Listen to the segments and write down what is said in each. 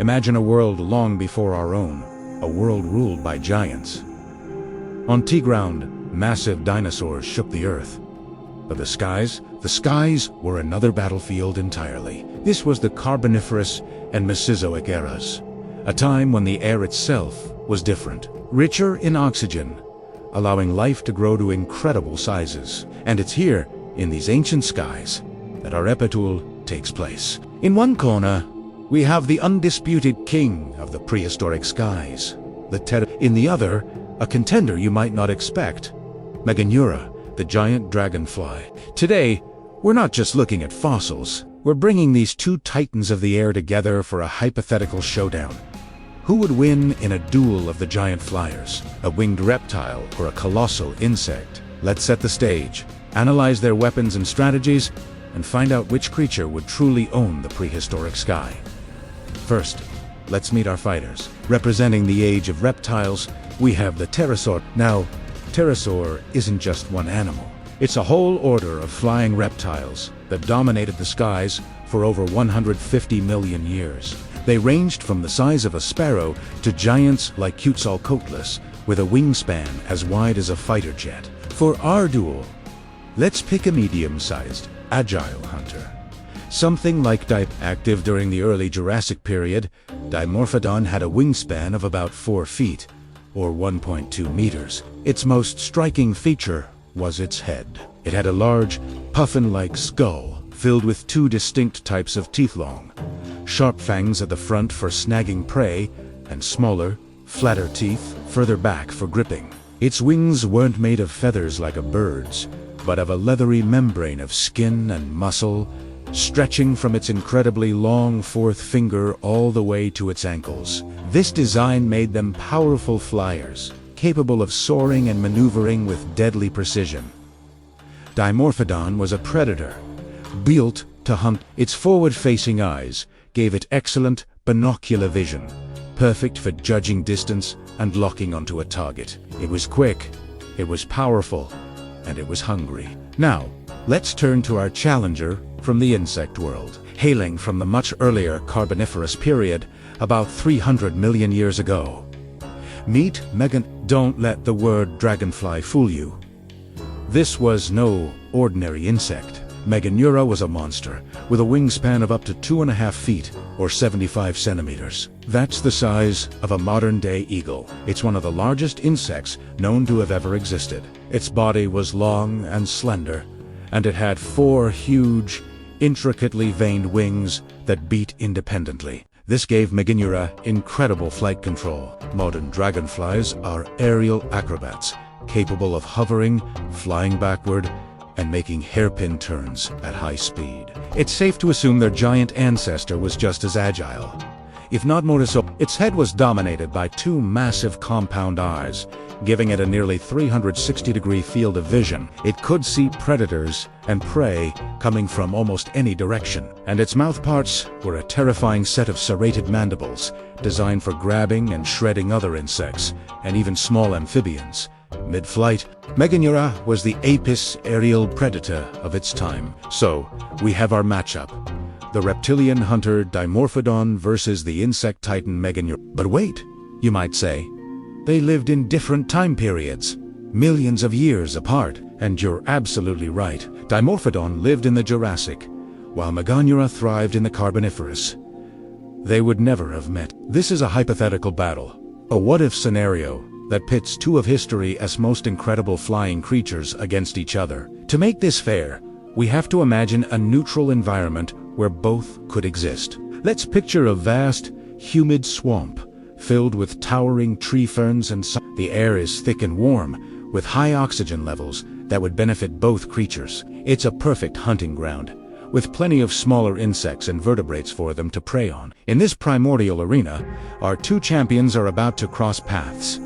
Imagine a world long before our own, a world ruled by giants. On T-ground, massive dinosaurs shook the earth. But the skies were another battlefield entirely. This was the Carboniferous and Mesozoic eras, a time when the air itself was different, richer in oxygen, allowing life to grow to incredible sizes. And it's here, in these ancient skies, that our epiduel takes place. In one corner, we have the undisputed king of the prehistoric skies, in the other, a contender you might not expect, Meganeura, the giant dragonfly. Today, we're not just looking at fossils, we're bringing these two titans of the air together for a hypothetical showdown. Who would win in a duel of the giant flyers, a winged reptile or a colossal insect? Let's set the stage, analyze their weapons and strategies, and find out which creature would truly own the prehistoric sky. First, let's meet our fighters. Representing the age of reptiles, we have the Pterosaur. Now, Pterosaur isn't just one animal. It's a whole order of flying reptiles that dominated the skies for over 150 million years. They ranged from the size of a sparrow to giants like Quetzalcoatlus, with a wingspan as wide as a fighter jet. For our duel, let's pick a medium-sized, agile hunter. Something like active during the early Jurassic period, Dimorphodon had a wingspan of about 4 feet, or 1.2 meters. Its most striking feature was its head. It had a large, puffin-like skull, filled with 2 distinct types of teeth long, sharp fangs at the front for snagging prey, and smaller, flatter teeth further back for gripping. Its wings weren't made of feathers like a bird's, but of a leathery membrane of skin and muscle, stretching from its incredibly long 4th finger all the way to its ankles. This design made them powerful flyers, capable of soaring and maneuvering with deadly precision. Dimorphodon was a predator, built to hunt. Its forward-facing eyes gave it excellent binocular vision, perfect for judging distance and locking onto a target. It was quick, it was powerful, and it was hungry. Now, let's turn to our challenger from the insect world. Hailing from the much earlier Carboniferous period, about 300 million years ago. Meet Don't let the word dragonfly fool you. This was no ordinary insect. Meganeura was a monster, with a wingspan of up to 2.5 feet, or 75 centimeters. That's the size of a modern-day eagle. It's one of the largest insects known to have ever existed. Its body was long and slender, and it had 4 huge, intricately veined wings that beat independently. This gave Meganeura incredible flight control. Modern dragonflies are aerial acrobats, capable of hovering, flying backward, and making hairpin turns at high speed. It's safe to assume their giant ancestor was just as agile, if not more so. Its head was dominated by 2 massive compound eyes, giving it a nearly 360-degree field of vision. It could see predators and prey coming from almost any direction. And its mouthparts were a terrifying set of serrated mandibles, designed for grabbing and shredding other insects, and even small amphibians. Mid-flight, Meganeura was the apex aerial predator of its time. So, we have our matchup. The reptilian hunter Dimorphodon versus the insect titan Meganeura. But wait, you might say. They lived in different time periods, millions of years apart. And you're absolutely right. Dimorphodon lived in the Jurassic, while Meganeura thrived in the Carboniferous. They would never have met. This is a hypothetical battle, a what-if scenario that pits 2 of history's most incredible flying creatures against each other. To make this fair, we have to imagine a neutral environment where both could exist. Let's picture a vast, humid swamp, filled with towering tree ferns and the air is thick and warm, with high oxygen levels that would benefit both creatures. It's a perfect hunting ground, with plenty of smaller insects and vertebrates for them to prey on. In this primordial arena, our 2 champions are about to cross paths.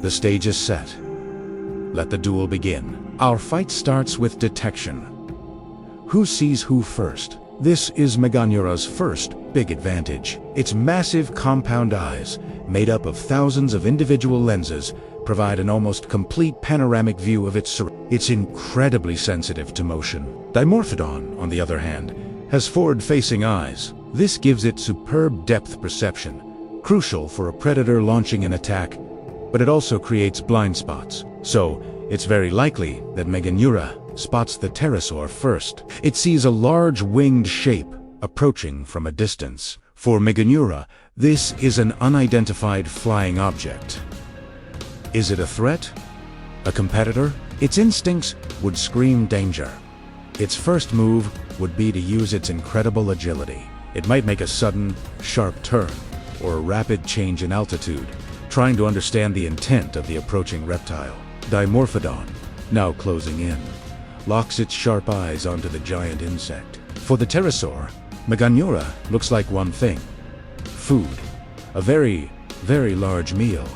The stage is set. Let the duel begin. Our fight starts with detection. Who sees who first? This is Meganeura's first big advantage. Its massive compound eyes, made up of thousands of individual lenses, provide an almost complete panoramic view of its surroundings. It's incredibly sensitive to motion. Dimorphodon, on the other hand, has forward-facing eyes, This gives it superb depth perception, crucial for a predator launching an attack, but it also creates blind spots. So, it's very likely that Meganeura spots the pterosaur first. It sees a large winged shape approaching from a distance. For Meganeura, this is an unidentified flying object. Is it a threat? A competitor? Its instincts would scream danger. Its first move would be to use its incredible agility. It might make a sudden, sharp turn, or a rapid change in altitude, trying to understand the intent of the approaching reptile. Dimorphodon, now closing in, locks its sharp eyes onto the giant insect. For the pterosaur, Meganeura looks like one thing: food. A very, very large meal,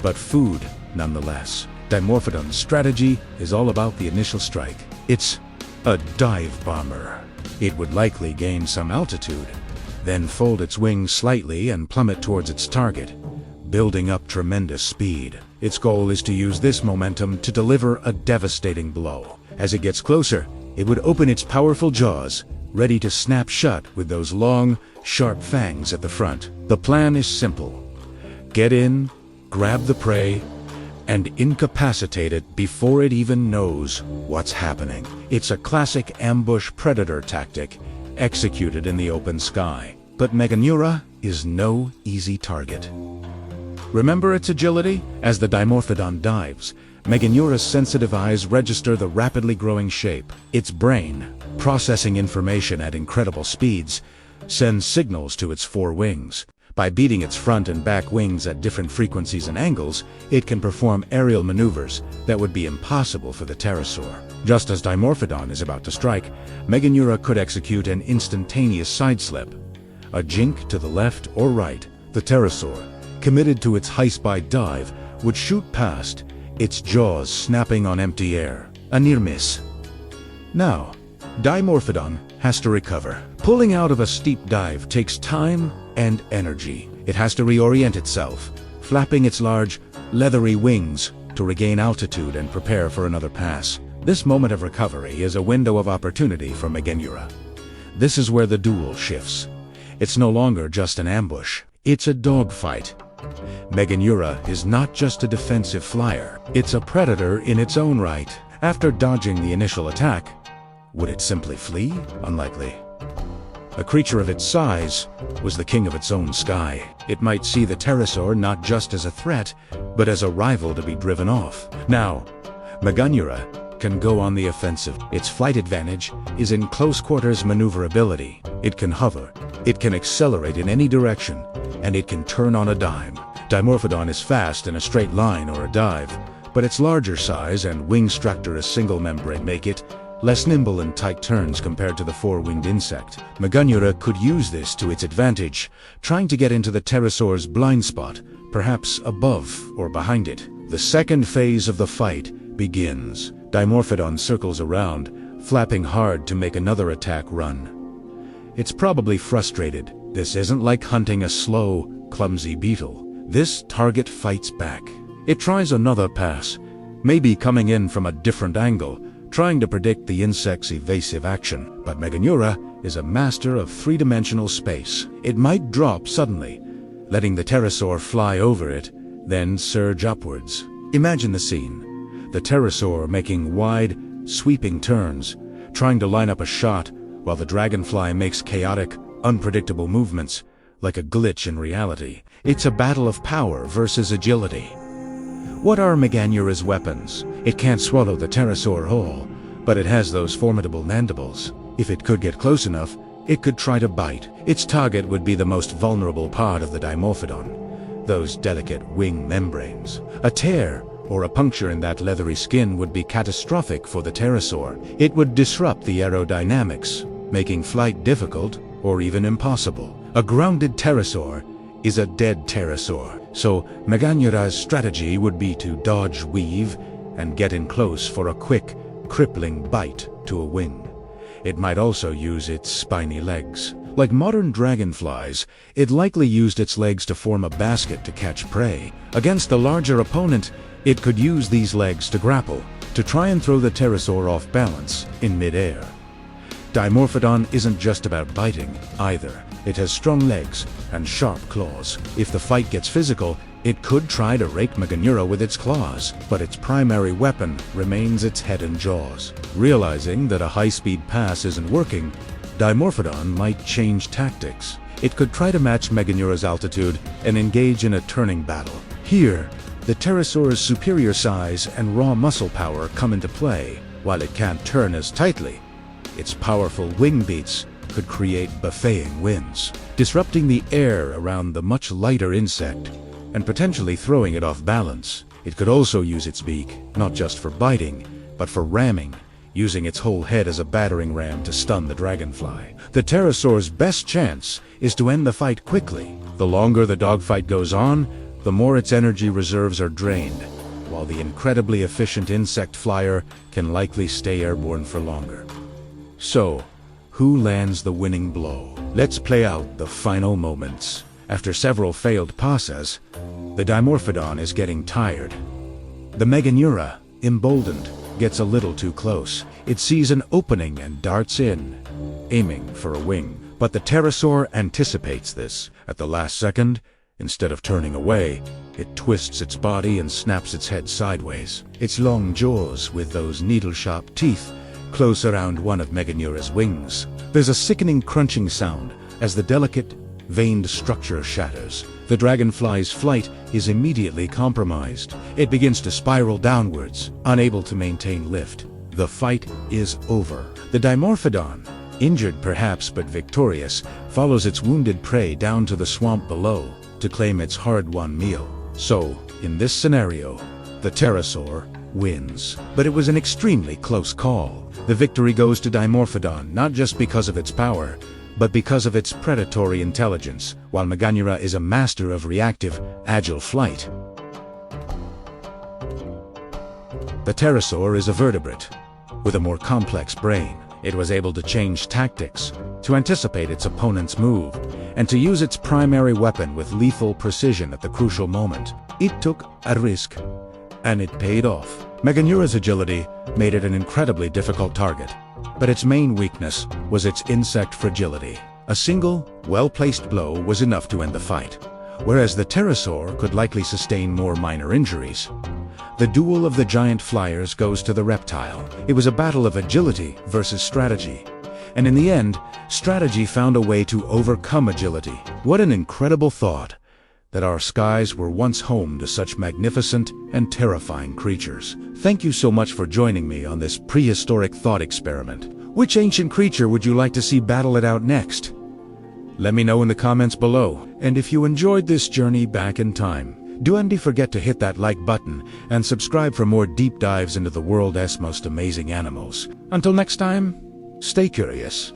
but food nonetheless. Dimorphodon's strategy is all about the initial strike. It's a dive bomber. It would likely gain some altitude, then fold its wings slightly and plummet towards its target, building up tremendous speed. Its goal is to use this momentum to deliver a devastating blow. As it gets closer, it would open its powerful jaws, ready to snap shut with those long, sharp fangs at the front. The plan is simple: get in, grab the prey, and incapacitate it before it even knows what's happening. It's a classic ambush predator tactic, executed in the open sky. But Meganeura is no easy target. Remember its agility? As the Dimorphodon dives, Meganeura's sensitive eyes register the rapidly growing shape. Its brain, processing information at incredible speeds, sends signals to its four wings. By beating its front and back wings at different frequencies and angles, it can perform aerial maneuvers that would be impossible for the pterosaur. Just as Dimorphodon is about to strike, Meganeura could execute an instantaneous sideslip. A jink to the left or right, the pterosaur, committed to its high-speed dive, would shoot past, its jaws snapping on empty air. A near miss. Now, Dimorphodon has to recover. Pulling out of a steep dive takes time and energy. It has to reorient itself, flapping its large, leathery wings to regain altitude and prepare for another pass. This moment of recovery is a window of opportunity for Meganeura. This is where the duel shifts. It's no longer just an ambush, it's a dogfight. Meganeura is not just a defensive flyer, it's a predator in its own right. After dodging the initial attack, would it simply flee? Unlikely. A creature of its size was the king of its own sky. It might see the pterosaur not just as a threat, but as a rival to be driven off. Now, Meganeura can go on the offensive. Its flight advantage is in close quarters maneuverability. It can hover, it can accelerate in any direction, and it can turn on a dime. Dimorphodon is fast in a straight line or a dive, but its larger size and wing structure as single membrane make it less nimble in tight turns compared to the four-winged insect. Meganeura could use this to its advantage, trying to get into the pterosaur's blind spot, perhaps above or behind it. The second phase of the fight begins. Dimorphodon circles around, flapping hard to make another attack run. It's probably frustrated. This isn't like hunting a slow, clumsy beetle. This target fights back. It tries another pass, maybe coming in from a different angle, trying to predict the insect's evasive action. But Meganeura is a master of three-dimensional space. It might drop suddenly, letting the pterosaur fly over it, then surge upwards. Imagine the scene: the pterosaur making wide, sweeping turns, trying to line up a shot, while the dragonfly makes chaotic, unpredictable movements, like a glitch in reality. It's a battle of power versus agility. What are Meganeura's weapons? It can't swallow the pterosaur whole, but it has those formidable mandibles. If it could get close enough, it could try to bite. Its target would be the most vulnerable part of the Dimorphodon, those delicate wing membranes. A tear or a puncture in that leathery skin would be catastrophic for the pterosaur. It would disrupt the aerodynamics, making flight difficult or even impossible. A grounded pterosaur is a dead pterosaur, so Meganeura's strategy would be to dodge, weave, and get in close for a quick, crippling bite to a wing. It might also use its spiny legs. Like modern dragonflies, it likely used its legs to form a basket to catch prey. Against the larger opponent, it could use these legs to grapple, to try and throw the pterosaur off balance in mid-air. Dimorphodon isn't just about biting, either. It has strong legs and sharp claws. If the fight gets physical, it could try to rake Meganeura with its claws, but its primary weapon remains its head and jaws. Realizing that a high-speed pass isn't working, Dimorphodon might change tactics. It could try to match Meganeura's altitude and engage in a turning battle. Here, the Pterosaur's superior size and raw muscle power come into play. While it can't turn as tightly, its powerful wing beats could create buffeting winds, disrupting the air around the much lighter insect and potentially throwing it off balance. It could also use its beak, not just for biting, but for ramming, using its whole head as a battering ram to stun the dragonfly. The Pterosaur's best chance is to end the fight quickly. The longer the dogfight goes on, the more its energy reserves are drained, while the incredibly efficient insect flyer can likely stay airborne for longer. So, who lands the winning blow? Let's play out the final moments. After several failed passes, the Dimorphodon is getting tired. The Meganeura, emboldened, gets a little too close. It sees an opening and darts in, aiming for a wing. But the Pterosaur anticipates this. At the last second, instead of turning away, it twists its body and snaps its head sideways. Its long jaws, with those needle-sharp teeth, close around one of Meganeura's wings. There's a sickening crunching sound as the delicate, veined structure shatters. The dragonfly's flight is immediately compromised. It begins to spiral downwards, unable to maintain lift. The fight is over. The Dimorphodon, injured perhaps but victorious, follows its wounded prey down to the swamp below to claim its hard-won meal. So, in this scenario, the Pterosaur wins. But it was an extremely close call. The victory goes to Dimorphodon, not just because of its power, but because of its predatory intelligence, while Meganeura is a master of reactive, agile flight. The Pterosaur is a vertebrate, with a more complex brain. It was able to change tactics, to anticipate its opponent's move, and to use its primary weapon with lethal precision at the crucial moment. It took a risk, and it paid off. Meganeura's agility made it an incredibly difficult target, but its main weakness was its insect fragility. A single, well-placed blow was enough to end the fight, whereas the Pterosaur could likely sustain more minor injuries. The duel of the giant flyers goes to the reptile. It was a battle of agility versus strategy, and in the end, strategy found a way to overcome agility. What an incredible thought, that our skies were once home to such magnificent and terrifying creatures. Thank you so much for joining me on this prehistoric thought experiment. Which ancient creature would you like to see battle it out next? Let me know in the comments below. And if you enjoyed this journey back in time, don't forget to hit that like button and subscribe for more deep dives into the world's most amazing animals. Until next time, stay curious.